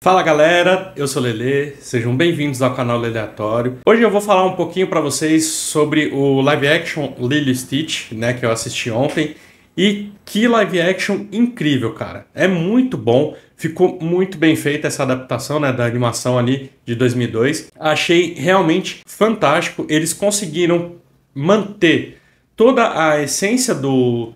Fala galera, eu sou Lelê, sejam bem-vindos ao canal Leleatório. Hoje eu vou falar um pouquinho para vocês sobre o live action Lilo e Stitch, né, que eu assisti ontem. E que live action incrível, cara. É muito bom, ficou muito bem feita essa adaptação, né, da animação ali de 2002. Achei realmente fantástico, eles conseguiram manter toda a essência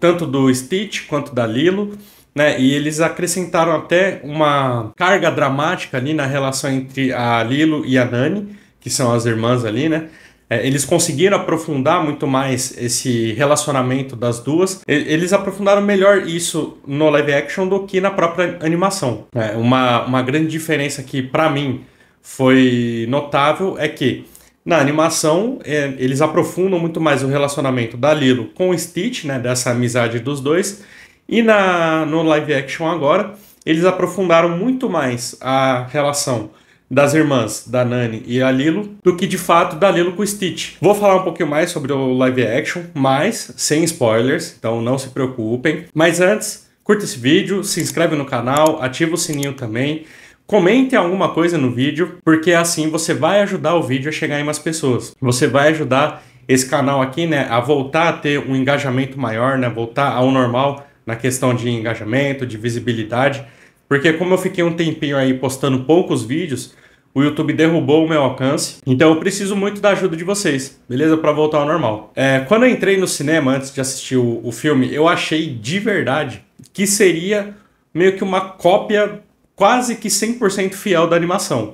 tanto do Stitch quanto da Lilo, né? E eles acrescentaram até uma carga dramática ali na relação entre a Lilo e a Nani, que são as irmãs ali, né? Eles conseguiram aprofundar muito mais esse relacionamento das duas. Eles aprofundaram melhor isso no live action do que na própria animação. Uma grande diferença que, para mim, foi notável é que na animação, eles aprofundam muito mais o relacionamento da Lilo com o Stitch, né? Dessa amizade dos dois. E no live action agora, eles aprofundaram muito mais a relação das irmãs, da Nani e a Lilo, do que de fato da Lilo com o Stitch. Vou falar um pouquinho mais sobre o live action, mas sem spoilers, então não se preocupem. Mas antes, curta esse vídeo, se inscreve no canal, ativa o sininho também. Comente alguma coisa no vídeo, porque assim você vai ajudar o vídeo a chegar em mais pessoas. Você vai ajudar esse canal aqui, né, a voltar a ter um engajamento maior, né, voltar ao normal na questão de engajamento, de visibilidade, porque como eu fiquei um tempinho aí postando poucos vídeos, o YouTube derrubou o meu alcance, então eu preciso muito da ajuda de vocês, beleza? Para voltar ao normal. Quando eu entrei no cinema, antes de assistir o filme, eu achei de verdade que seria meio que uma cópia quase que 100% fiel da animação.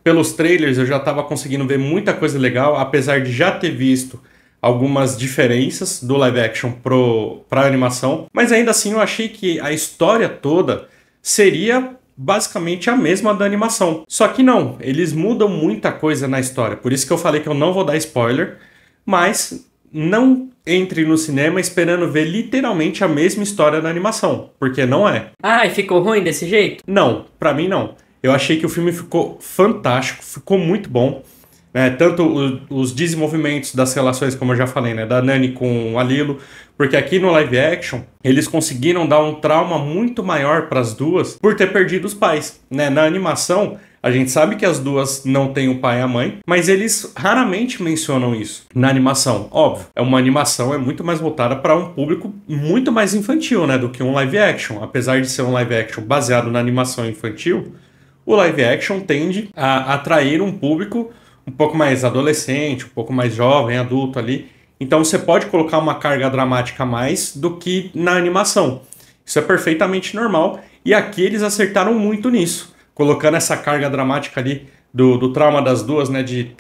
Pelos trailers, eu já estava conseguindo ver muita coisa legal, apesar de já ter visto algumas diferenças do live action para a animação, mas ainda assim eu achei que a história toda seria basicamente a mesma da animação. Só que não, eles mudam muita coisa na história, por isso que eu falei que eu não vou dar spoiler, mas não entre no cinema esperando ver literalmente a mesma história da animação, porque não é. Ah, e ficou ruim desse jeito? Não, pra mim não. Eu achei que o filme ficou fantástico, ficou muito bom. Tanto os desenvolvimentos das relações, como eu já falei, né, da Nani com a Lilo, porque aqui no live action eles conseguiram dar um trauma muito maior para as duas por ter perdido os pais, né? Na animação a gente sabe que as duas não têm o pai e a mãe, mas eles raramente mencionam isso na animação. Óbvio, uma animação é muito mais voltada para um público muito mais infantil, né, do que um live action. Apesar de ser um live action baseado na animação infantil, o live action tende a atrair um público um pouco mais adolescente, um pouco mais jovem, adulto ali. Então você pode colocar uma carga dramática a mais do que na animação. Isso é perfeitamente normal. E aqui eles acertaram muito nisso, colocando essa carga dramática ali do trauma das duas, né? De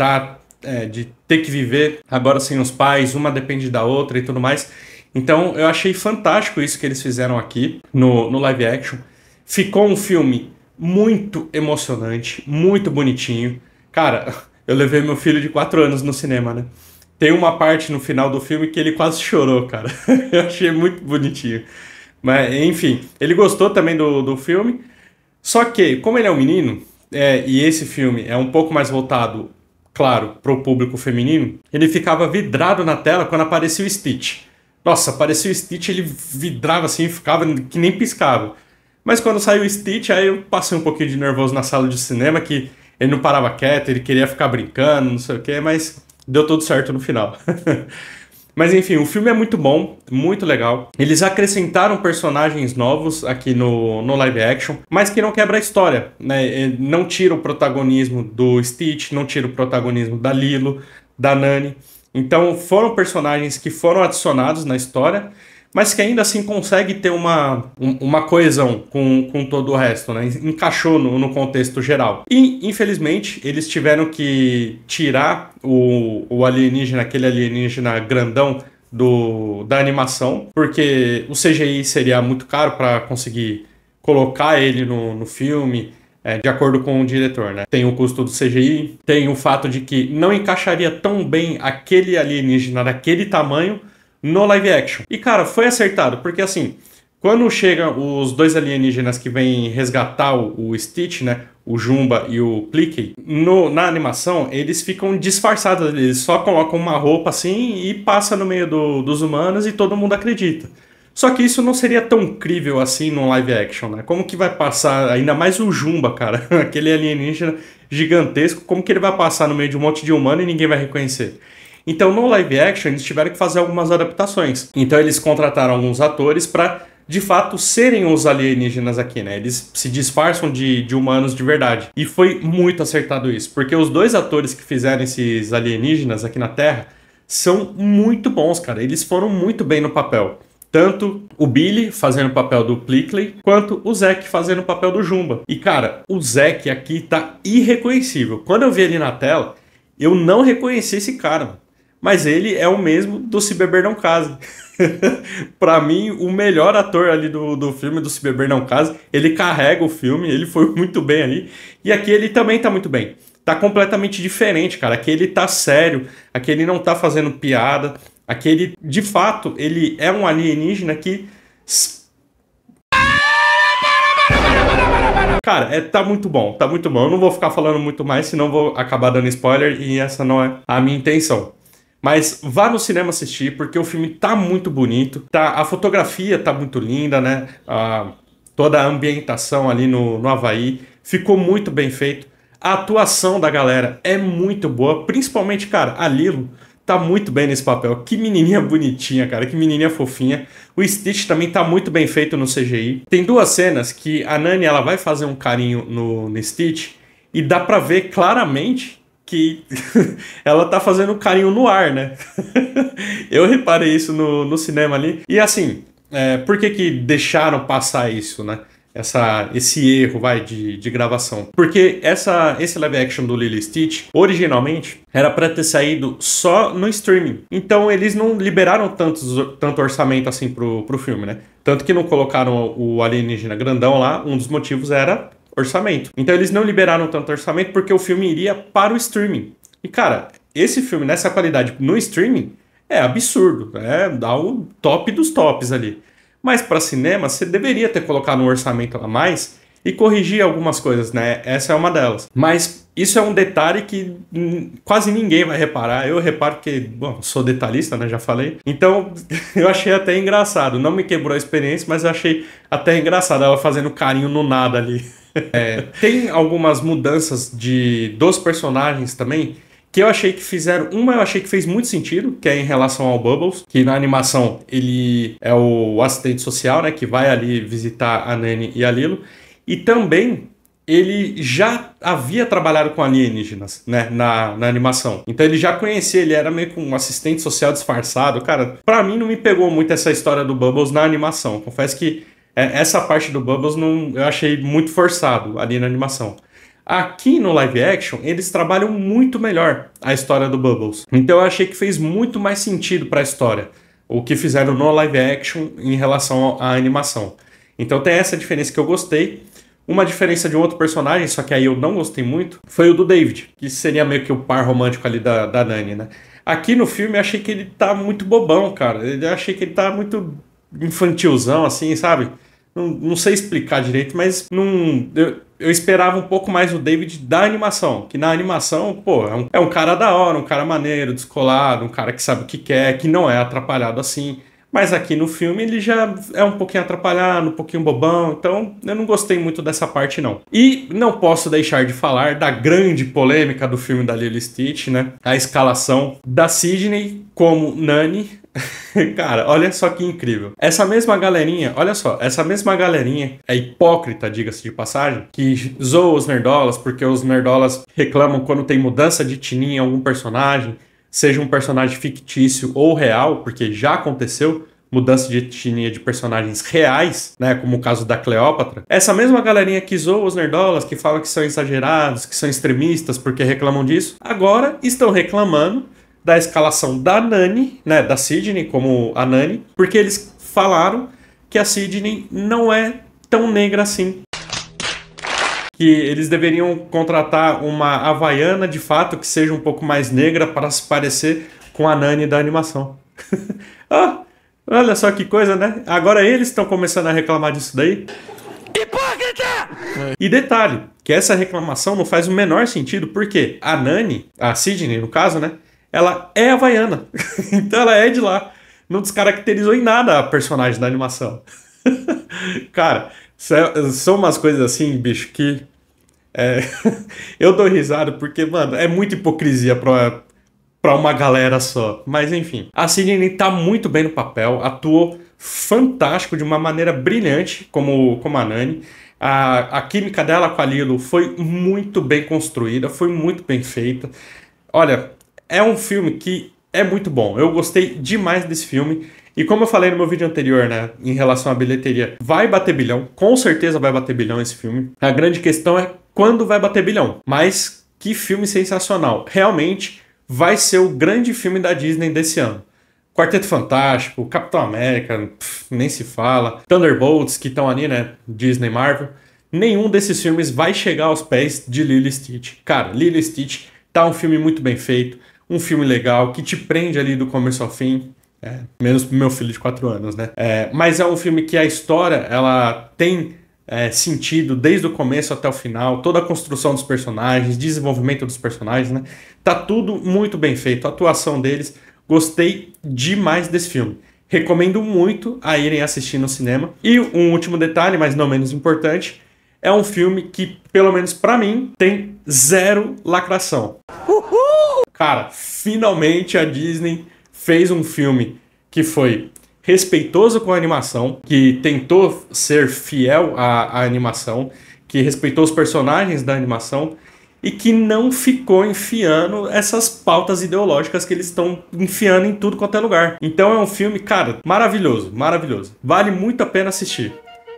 ter que viver agora sem os pais, uma depende da outra e tudo mais. Então eu achei fantástico isso que eles fizeram aqui no live action. Ficou um filme muito emocionante, muito bonitinho. Cara, eu levei meu filho de 4 anos no cinema, né? Tem uma parte no final do filme que ele quase chorou, cara. Eu achei muito bonitinho. Mas, enfim, ele gostou também do filme. Só que, como ele é um menino, e esse filme é um pouco mais voltado, claro, para o público feminino, ele ficava vidrado na tela quando aparecia o Stitch. Nossa, aparecia o Stitch, ele vidrava assim, ficava que nem piscava. Mas quando saiu o Stitch, aí eu passei um pouquinho de nervoso na sala de cinema, que ele não parava quieto, ele queria ficar brincando, não sei o que, mas deu tudo certo no final. Mas enfim, o filme é muito bom, muito legal. Eles acrescentaram personagens novos aqui no live action, mas que não quebra a história, né? Não tira o protagonismo do Stitch, não tira o protagonismo da Lilo, da Nani. Então foram personagens que foram adicionados na história, mas que ainda assim consegue ter uma coesão com todo o resto, né? Encaixou no contexto geral. E, infelizmente, eles tiveram que tirar o alienígena, aquele alienígena grandão da animação, porque o CGI seria muito caro para conseguir colocar ele no filme, de acordo com o diretor, né? Tem o custo do CGI, tem o fato de que não encaixaria tão bem aquele alienígena daquele tamanho no live action. E cara, foi acertado, porque assim, quando chegam os dois alienígenas que vêm resgatar o Stitch, né, o Jumba e o Plickey, na animação eles ficam disfarçados, eles só colocam uma roupa assim e passa no meio dos humanos e todo mundo acredita. Só que isso não seria tão crível assim no live action, né? Como que vai passar, ainda mais o Jumba, cara, aquele alienígena gigantesco, como que ele vai passar no meio de um monte de humano e ninguém vai reconhecer? Então no live action eles tiveram que fazer algumas adaptações. Então eles contrataram alguns atores para de fato serem os alienígenas aqui, né? Eles se disfarçam de humanos de verdade. E foi muito acertado isso, porque os dois atores que fizeram esses alienígenas aqui na Terra são muito bons, cara. Eles foram muito bem no papel. Tanto o Billy fazendo o papel do Plickly, quanto o Zack fazendo o papel do Jumba. E, cara, o Zack aqui tá irreconhecível. Quando eu vi ele na tela, eu não reconheci esse cara. Mas ele é o mesmo do Se Beber Não Case. Pra mim, o melhor ator ali do filme do Se Beber Não Case, ele carrega o filme, ele foi muito bem ali. E aqui ele também tá muito bem. Tá completamente diferente, cara. Aqui ele tá sério, aqui ele não tá fazendo piada. Aquele, de fato, ele é um alienígena que... Cara, tá muito bom, tá muito bom. Eu não vou ficar falando muito mais, senão vou acabar dando spoiler e essa não é a minha intenção. Mas vá no cinema assistir, porque o filme tá muito bonito, a fotografia tá muito linda, né? Toda a ambientação ali no Havaí ficou muito bem feito. A atuação da galera é muito boa, principalmente, cara, a Lilo tá muito bem nesse papel. Que menininha bonitinha, cara. Que menininha fofinha. O Stitch também tá muito bem feito no CGI. Tem duas cenas que a Nani ela vai fazer um carinho no Stitch e dá pra ver claramente que ela tá fazendo um carinho no ar, né? Eu reparei isso no cinema ali. E assim, por que deixaram passar isso, né? Esse erro de gravação. Porque esse live action do Lilo e Stitch, originalmente, era para ter saído só no streaming. Então eles não liberaram tanto orçamento assim pro filme, né? Tanto que não colocaram o alienígena grandão lá, um dos motivos era orçamento. Então eles não liberaram tanto orçamento porque o filme iria para o streaming. E cara, esse filme nessa qualidade no streaming é absurdo, dá o top dos tops ali. Mas para cinema, você deveria ter colocado um orçamento a mais e corrigir algumas coisas, né? Essa é uma delas. Mas isso é um detalhe que quase ninguém vai reparar. Eu reparo porque, bom, sou detalhista, né? Já falei. Então, eu achei até engraçado. Não me quebrou a experiência, mas eu achei até engraçado ela fazendo carinho no nada ali. Tem algumas mudanças dos personagens também, que eu achei que fizeram... eu achei que fez muito sentido, que é em relação ao Bubbles, que na animação ele é o assistente social, né, que vai ali visitar a Nani e a Lilo, e também ele já havia trabalhado com alienígenas, né, na animação. Então ele já conhecia, ele era meio que um assistente social disfarçado. Cara, pra mim não me pegou muito essa história do Bubbles na animação. Confesso que essa parte do Bubbles eu achei muito forçado ali na animação. Aqui no live action, eles trabalham muito melhor a história do Bubbles. Então eu achei que fez muito mais sentido para a história o que fizeram no live action em relação à animação. Então tem essa diferença que eu gostei. Uma diferença de um outro personagem, só que aí eu não gostei muito, foi o do David, que seria meio que o par romântico ali da Nani, né? Aqui no filme eu achei que ele tá muito bobão, cara. Eu achei que ele tá muito infantilzão, assim, sabe? Não sei explicar direito, mas eu esperava um pouco mais o David da animação. Que na animação, pô, é um cara da hora, um cara maneiro, descolado, um cara que sabe o que quer, que não é atrapalhado assim. Mas aqui no filme ele já é um pouquinho atrapalhado, um pouquinho bobão. Então eu não gostei muito dessa parte, não. E não posso deixar de falar da grande polêmica do filme da Lilo e Stitch, né? A escalação da Sidney como Nani. Cara, olha só que incrível. Essa mesma galerinha, olha só, essa mesma galerinha é hipócrita, diga-se de passagem, que zoa os nerdolas, porque os nerdolas reclamam quando tem mudança de etnia em algum personagem, seja um personagem fictício ou real, porque já aconteceu mudança de etnia de personagens reais, né, como o caso da Cleópatra. Essa mesma galerinha que zoa os nerdolas, que falam que são exagerados, que são extremistas porque reclamam disso, agora estão reclamando da escalação da Nani, né, da Sidney como a Nani, porque eles falaram que a Sidney não é tão negra assim. Que eles deveriam contratar uma havaiana de fato que seja um pouco mais negra para se parecer com a Nani da animação. Olha só que coisa, né? Agora eles estão começando a reclamar disso daí. Hipócrita! E detalhe, que essa reclamação não faz o menor sentido, porque a Nani, a Sidney no caso, né? Ela é havaiana, então ela é de lá. não descaracterizou em nada a personagem da animação. Cara, são umas coisas assim, bicho, que eu dou risada porque, mano, é muita hipocrisia pra uma galera só. Mas enfim, a Sidney tá muito bem no papel, atuou fantástico, de uma maneira brilhante, como a Nani. A química dela com a Lilo foi muito bem construída, foi muito bem feita. Olha, é um filme que é muito bom. Eu gostei demais desse filme. E como eu falei no meu vídeo anterior, né, em relação à bilheteria, vai bater bilhão. Com certeza vai bater bilhão esse filme. A grande questão é quando vai bater bilhão. Mas que filme sensacional. Realmente vai ser o grande filme da Disney desse ano. Quarteto Fantástico, Capitão América, nem se fala. Thunderbolts, que estão ali, né, Disney, Marvel. Nenhum desses filmes vai chegar aos pés de Lilo e Stitch. Cara, Lilo e Stitch tá um filme muito bem feito. Um filme legal, que te prende ali do começo ao fim. Menos pro meu filho de 4 anos, né? Mas é um filme que a história, ela tem sentido desde o começo até o final. Toda a construção dos personagens, desenvolvimento dos personagens, né? Tá tudo muito bem feito. A atuação deles, gostei demais desse filme. Recomendo muito a irem assistir no cinema. E um último detalhe, mas não menos importante, é um filme que, pelo menos pra mim, tem zero lacração. Uhul! Cara, finalmente a Disney fez um filme que foi respeitoso com a animação, que tentou ser fiel à animação, que respeitou os personagens da animação e que não ficou enfiando essas pautas ideológicas que eles estão enfiando em tudo quanto é lugar. Então é um filme, cara, maravilhoso, maravilhoso. Vale muito a pena assistir,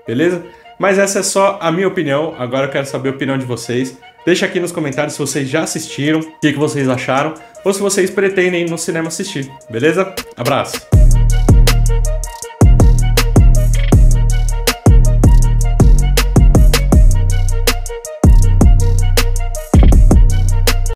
beleza? Mas essa é só a minha opinião, agora eu quero saber a opinião de vocês. Deixa aqui nos comentários se vocês já assistiram, o que vocês acharam, ou se vocês pretendem ir no cinema assistir, beleza? Abraço!